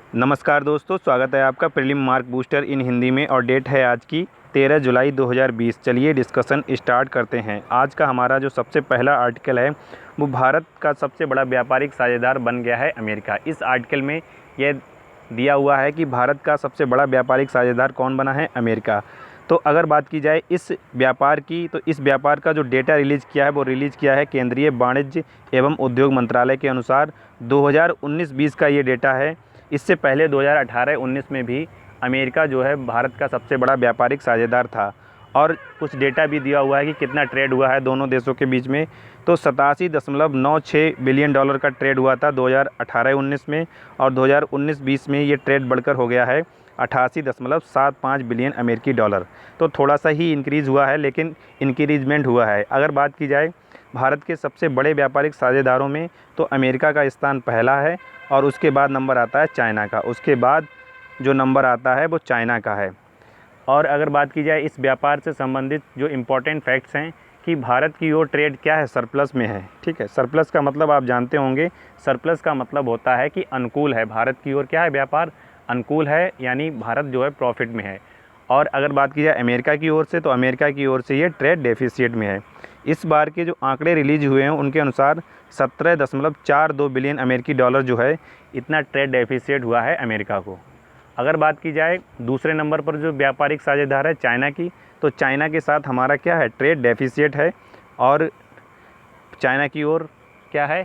नमस्कार दोस्तों, स्वागत है आपका प्रीलिम मार्क बूस्टर इन हिंदी में और डेट है आज की 13 जुलाई 2020। चलिए डिस्कशन स्टार्ट करते हैं। आज का हमारा जो सबसे पहला आर्टिकल है वो भारत का सबसे बड़ा व्यापारिक साझेदार बन गया है अमेरिका। इस आर्टिकल में यह दिया हुआ है कि भारत का सबसे बड़ा व्यापारिक साझेदार कौन बना है, अमेरिका। तो अगर बात की जाए इस व्यापार की, तो इस व्यापार का जो डेटा रिलीज़ किया है वो रिलीज़ किया है केंद्रीय वाणिज्य एवं उद्योग मंत्रालय के अनुसार 2019-20 का ये डेटा है। इससे पहले 2018-19 में भी अमेरिका जो है भारत का सबसे बड़ा व्यापारिक साझेदार था। और कुछ डेटा भी दिया हुआ है कि कितना ट्रेड हुआ है दोनों देशों के बीच में। तो 87.96 बिलियन डॉलर का ट्रेड हुआ था 2018-19 में, और 2019-20 में ये ट्रेड बढ़कर हो गया है 88.75 बिलियन अमेरिकी डॉलर। तो थोड़ा सा ही इंक्रीज़ हुआ है, लेकिन इंक्रीजमेंट हुआ है। अगर बात की जाए भारत के सबसे बड़े व्यापारिक साझेदारों में, तो अमेरिका का स्थान पहला है और उसके बाद नंबर आता है चाइना का। उसके बाद जो नंबर आता है वो चाइना का है। और अगर बात की जाए इस व्यापार से संबंधित जो इम्पोर्टेंट फैक्ट्स हैं कि भारत की ओर ट्रेड क्या है, सरप्लस में है। ठीक है, सरप्लस का मतलब आप जानते होंगे, सरप्लस का मतलब होता है कि अनुकूल है। भारत की ओर क्या है, व्यापार अनुकूल है, यानी भारत जो है प्रॉफिट में है। और अगर बात की जाए अमेरिका की ओर से, तो अमेरिका की ओर से ये ट्रेड डेफिसिट में है। इस बार के जो आंकड़े रिलीज हुए हैं उनके अनुसार 17.42 बिलियन अमेरिकी डॉलर जो है, इतना ट्रेड डेफिसिट हुआ है अमेरिका को। अगर बात की जाए दूसरे नंबर पर जो व्यापारिक साझेदार है चाइना की, तो चाइना के साथ हमारा क्या है, ट्रेड डेफिसिट है। और चाइना की ओर क्या है,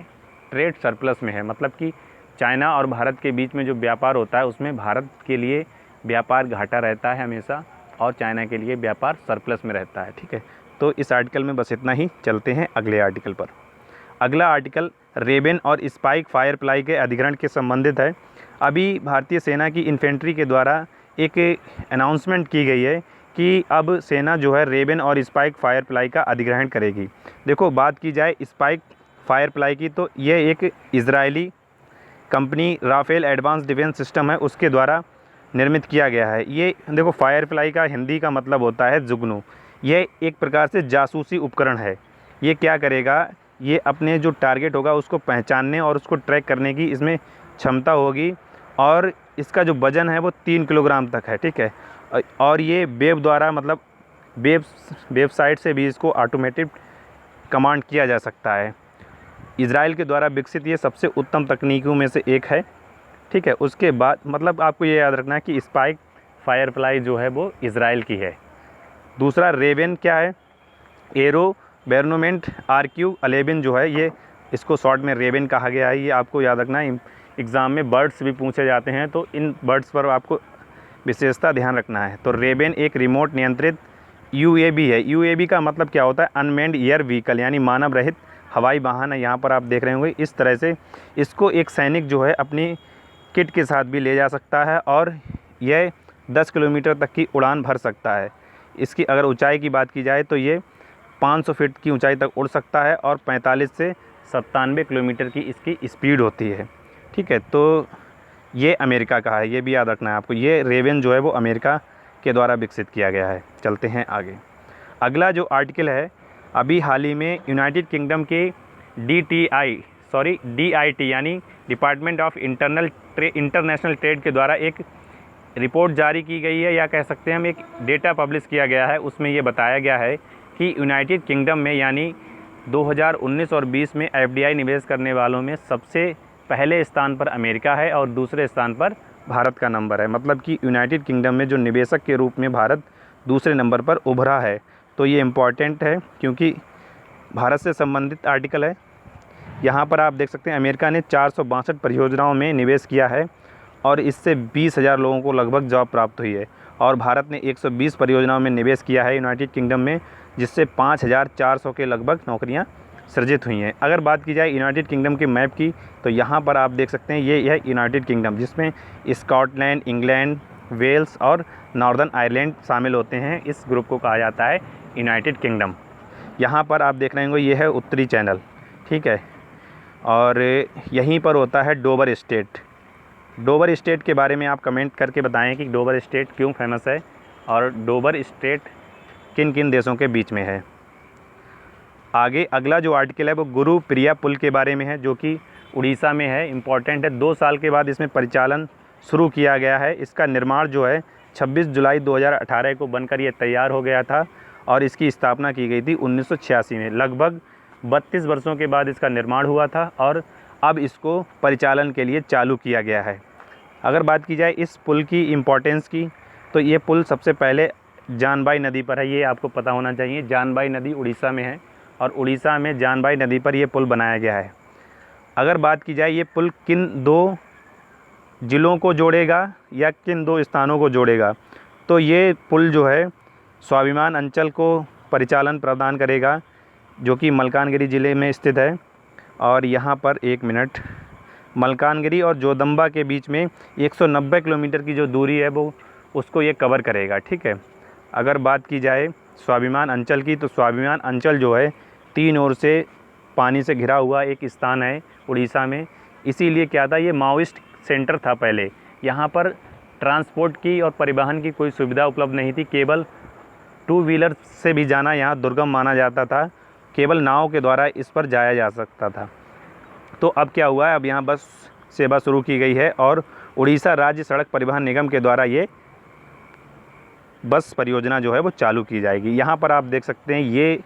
ट्रेड सरप्लस में है। मतलब कि चाइना और भारत के बीच में जो व्यापार होता है उसमें भारत के लिए व्यापार घाटा रहता है हमेशा, और चाइना के लिए व्यापार सरप्लस में रहता है। ठीक है, तो इस आर्टिकल में बस इतना ही। चलते हैं अगले आर्टिकल पर। अगला आर्टिकल रेबेन और स्पाइक फायरफ्लाई के अधिग्रहण के संबंधित है। अभी भारतीय सेना की इन्फेंट्री के द्वारा एक अनाउंसमेंट की गई है कि अब सेना जो है रेबेन और स्पाइक फायरफ्लाई का अधिग्रहण करेगी। देखो, बात की जाए स्पाइक फायरफ्लाई की, तो ये एक Israeli company Rafael advance defence system है, उसके द्वारा निर्मित किया गया है। ये देखो, फायरफ्लाई का हिंदी का मतलब होता है जुगनू। ये एक प्रकार से जासूसी उपकरण है। ये क्या करेगा, ये अपने जो टारगेट होगा उसको पहचानने और उसको ट्रैक करने की इसमें क्षमता होगी। और इसका जो वज़न है वो 3 किलोग्राम तक है। ठीक है, और ये वेब द्वारा, मतलब वेबसाइट से भी इसको ऑटोमेटिक कमांड किया जा सकता है। इजराइल के द्वारा विकसित ये सबसे उत्तम तकनीकों में से एक है। ठीक है, उसके बाद मतलब आपको ये याद रखना है कि स्पाइक फायरफ्लाई जो है वो इजराइल की है। दूसरा रेबेन क्या है, एरो बैरोनोमेंट RQ-11 जो है, ये इसको शॉर्ट में रेबेन कहा गया है। ये आपको याद रखना है, एग्ज़ाम में बर्ड्स भी पूछे जाते हैं तो इन बर्ड्स पर आपको विशेषता ध्यान रखना है। तो रेबेन एक रिमोट नियंत्रित UAV है। UAV का मतलब क्या होता है, अनमेंड एयर व्हीकल, यानी मानव रहित हवाई वाहन है। यहाँ पर आप देख रहे होंगे इस तरह से इसको एक सैनिक जो है अपनी किट के साथ भी ले जा सकता है, और यह 10 किलोमीटर तक की उड़ान भर सकता है। इसकी अगर ऊंचाई की बात की जाए तो ये 500 फीट की ऊंचाई तक उड़ सकता है, और 45 से 97 किलोमीटर की इसकी स्पीड होती है। ठीक है, तो ये अमेरिका का है, ये भी याद रखना है आपको। ये रेबेन जो है वो अमेरिका के द्वारा विकसित किया गया है। चलते हैं आगे। अगला जो आर्टिकल है, अभी हाल ही में यूनाइटेड किंगडम के DIT यानी डिपार्टमेंट ऑफ इंटरनेशनल ट्रेड के द्वारा एक रिपोर्ट जारी की गई है, या कह सकते हैं हम एक डेटा पब्लिश किया गया है। उसमें ये बताया गया है कि यूनाइटेड किंगडम में यानी 2019 और 20 में FDI निवेश करने वालों में सबसे पहले स्थान पर अमेरिका है और दूसरे स्थान पर भारत का नंबर है। मतलब कि यूनाइटेड किंगडम में जो निवेशक के रूप में भारत दूसरे नंबर पर उभरा है। तो ये इम्पॉर्टेंट है क्योंकि भारत से संबंधित आर्टिकल है। यहाँ पर आप देख सकते हैं अमेरिका ने 462 परियोजनाओं में निवेश किया है, और इससे 20,000 लोगों को लगभग जॉब प्राप्त हुई है। और भारत ने 120 परियोजनाओं में निवेश किया है यूनाइटेड किंगडम में, जिससे 5,400 के लगभग नौकरियां सृजित हुई हैं। अगर बात की जाए यूनाइटेड किंगडम के मैप की, तो यहाँ पर आप देख सकते हैं ये है यूनाइटेड किंगडम, जिसमें स्कॉटलैंड, इंग्लैंड, वेल्स और नॉर्दर्न आयरलैंड शामिल होते हैं। इस ग्रुप को कहा जाता है यूनाइटेड किंगडम। यहाँ पर आप देख रहे होंगे ये है उत्तरी चैनल। ठीक है, और यहीं पर होता है डोवर स्टेट। डोवर स्टेट के बारे में आप कमेंट करके बताएं कि डोवर स्टेट क्यों फेमस है, और डोवर स्टेट किन किन देशों के बीच में है। आगे अगला जो आर्टिकल है वो गुरु प्रिया पुल के बारे में है, जो कि उड़ीसा में है। इम्पॉर्टेंट है, 2 साल के बाद इसमें परिचालन शुरू किया गया है। इसका निर्माण जो है 26 जुलाई 2018 को बनकर ये तैयार हो गया था और इसकी स्थापना की गई थी 1986 में। लगभग 32 वर्षों के बाद इसका निर्माण हुआ था और अब इसको परिचालन के लिए चालू किया गया है। अगर बात की जाए इस पुल की इम्पोर्टेंस की, तो ये पुल सबसे पहले जानबाई नदी पर है। ये आपको पता होना चाहिए, जानबाई नदी उड़ीसा में है और उड़ीसा में जानबाई नदी पर ये पुल बनाया गया है। अगर बात की जाए ये पुल किन 2 ज़िलों को जोड़ेगा या किन 2 स्थानों को जोड़ेगा, तो ये पुल जो है स्वाभिमान अंचल को परिचालन प्रदान करेगा, जो कि मलकानगिरी ज़िले में स्थित है। और यहाँ पर 1 मिनट, मलकानगिरी और जोदंबा के बीच में 190 किलोमीटर की जो दूरी है वो उसको ये कवर करेगा, ठीक है। अगर बात की जाए स्वाभिमान अंचल की, तो स्वाभिमान अंचल जो है 3 ओर से पानी से घिरा हुआ एक स्थान है उड़ीसा में। इसीलिए क्या था, ये माओइस्ट सेंटर था पहले। यहाँ पर ट्रांसपोर्ट की और परिवहन की कोई सुविधा उपलब्ध नहीं थी। केवल 2 व्हीलर से भी जाना यहाँ दुर्गम माना जाता था। केवल नाव के द्वारा इस पर जाया जा सकता था। तो अब क्या हुआ है, अब यहाँ बस सेवा शुरू की गई है और उड़ीसा राज्य सड़क परिवहन निगम के द्वारा ये बस परियोजना जो है वो चालू की जाएगी। यहाँ पर आप देख सकते हैं ये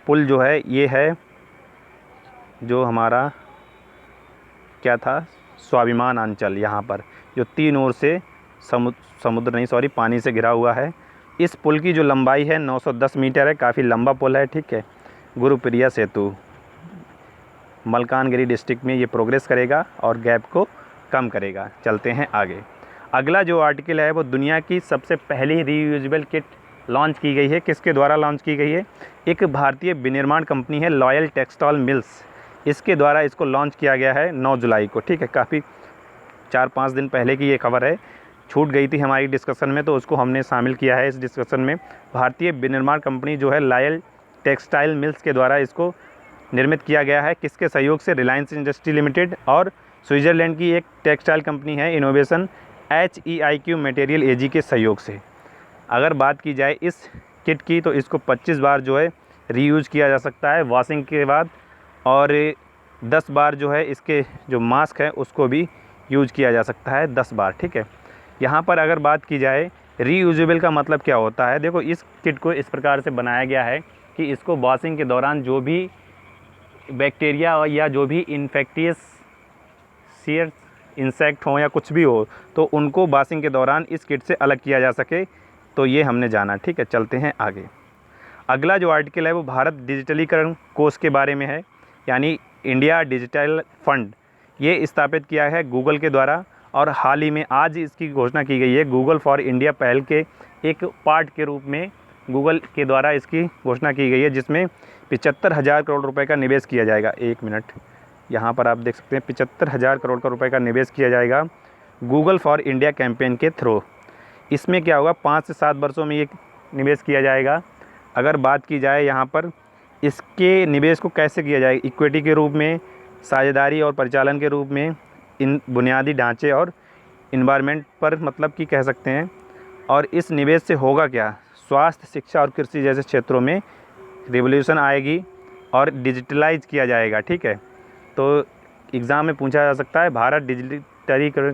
पुल जो है ये है जो हमारा क्या था, स्वाभिमान अंचल। यहाँ पर जो 3 ओर से पानी से घिरा हुआ है। इस पुल की जो लंबाई है 910 मीटर है, काफ़ी लंबा पुल है, ठीक है। गुरुप्रिया सेतु मलकानगिरी डिस्ट्रिक्ट में ये प्रोग्रेस करेगा और गैप को कम करेगा। चलते हैं आगे। अगला जो आर्टिकल है वो दुनिया की सबसे पहली रीयूजेबल किट लॉन्च की गई है। किसके द्वारा लॉन्च की गई है? एक भारतीय विनिर्माण कंपनी है लॉयल टेक्सटाइल मिल्स, इसके द्वारा इसको लॉन्च किया गया है 9 जुलाई को, ठीक है। काफ़ी 4-5 दिन पहले की ये खबर है, छूट गई थी हमारी डिस्कशन में, तो उसको हमने शामिल किया है इस डिस्कशन में। भारतीय विनिर्माण कंपनी जो है लॉयल टेक्सटाइल मिल्स के द्वारा इसको निर्मित किया गया है। किसके सहयोग से? रिलायंस इंडस्ट्री लिमिटेड और स्विट्ज़रलैंड की एक टेक्सटाइल कंपनी है इनोवेशन HEIQ मटेरियल AG के सहयोग से। अगर बात की जाए इस किट की, तो इसको 25 बार जो है रीयूज़ किया जा सकता है वॉशिंग के बाद, और 10 बार जो है इसके जो मास्क है उसको भी यूज़ किया जा सकता है 10 बार, ठीक है। यहाँ पर अगर बात की जाए रीयूजेबल का मतलब क्या होता है, देखो इस किट को इस प्रकार से बनाया गया है कि इसको वॉशिंग के दौरान जो भी बैक्टीरिया या जो भी इन्फेक्टियस इंसेक्ट हो या कुछ भी हो, तो उनको वॉशिंग के दौरान इस किट से अलग किया जा सके। तो ये हमने जाना, ठीक है। चलते हैं आगे। अगला जो आर्टिकल है वो भारत डिजिटलीकरण कोष के बारे में है, यानी इंडिया डिजिटल फंड। ये स्थापित किया है गूगल के द्वारा और हाल ही में आज इसकी घोषणा की गई है। गूगल फॉर इंडिया पहल के एक पार्ट के रूप में गूगल के द्वारा इसकी घोषणा की गई है, जिसमें 75,000 करोड़ रुपए का निवेश किया जाएगा। 1 मिनट, यहाँ पर आप देख सकते हैं 75,000 करोड़ का रुपए का निवेश किया जाएगा गूगल फॉर इंडिया कैंपेन के थ्रू। इसमें क्या होगा, 5 से 7 वर्षों में ये निवेश किया जाएगा। अगर बात की जाए यहाँ पर इसके निवेश को कैसे किया जाएगा, इक्विटी के रूप में, साझेदारी और परिचालन के रूप में, इन बुनियादी ढांचे और इन्वायरमेंट पर मतलब कि कह सकते हैं। और इस निवेश से होगा क्या, स्वास्थ्य, शिक्षा और कृषि जैसे क्षेत्रों में रिवोल्यूशन आएगी और डिजिटलाइज किया जाएगा, ठीक है। तो एग्ज़ाम में पूछा जा सकता है भारत डिजिटलीकरण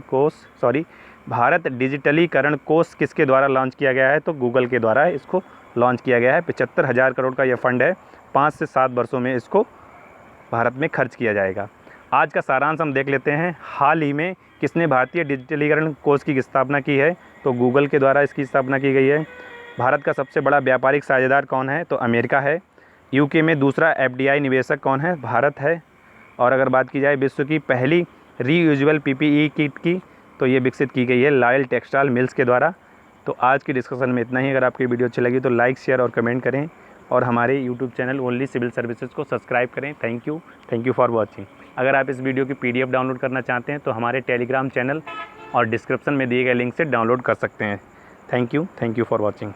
कोष किसके द्वारा लॉन्च किया गया है, तो गूगल के द्वारा इसको लॉन्च किया गया है। 75,000 करोड़ का यह फंड है, 5 से 7 वर्षों में इसको भारत में खर्च किया जाएगा। आज का सारांश हम देख लेते हैं। हाल ही में किसने भारतीय डिजिटलीकरण कोष की स्थापना की है, तो गूगल के द्वारा इसकी स्थापना की गई है। भारत का सबसे बड़ा व्यापारिक साझेदार कौन है, तो अमेरिका है। यूके में दूसरा FDI निवेशक कौन है, भारत है। और अगर बात की जाए विश्व की पहली रीयूजेबल PPE किट की, तो ये विकसित की गई है लॉयल टेक्सटाइल मिल्स के द्वारा। तो आज की डिस्कशन में इतना ही। अगर आपकी वीडियो अच्छी लगी तो लाइक, शेयर और कमेंट करें और हमारे YouTube channel only civil services को सब्सक्राइब करें। Thank you for watching. अगर आप इस वीडियो की PDF डाउनलोड करना चाहते हैं तो हमारे टेलीग्राम चैनल और डिस्क्रिप्शन में दिए गए लिंक से डाउनलोड कर सकते हैं। Thank you for watching.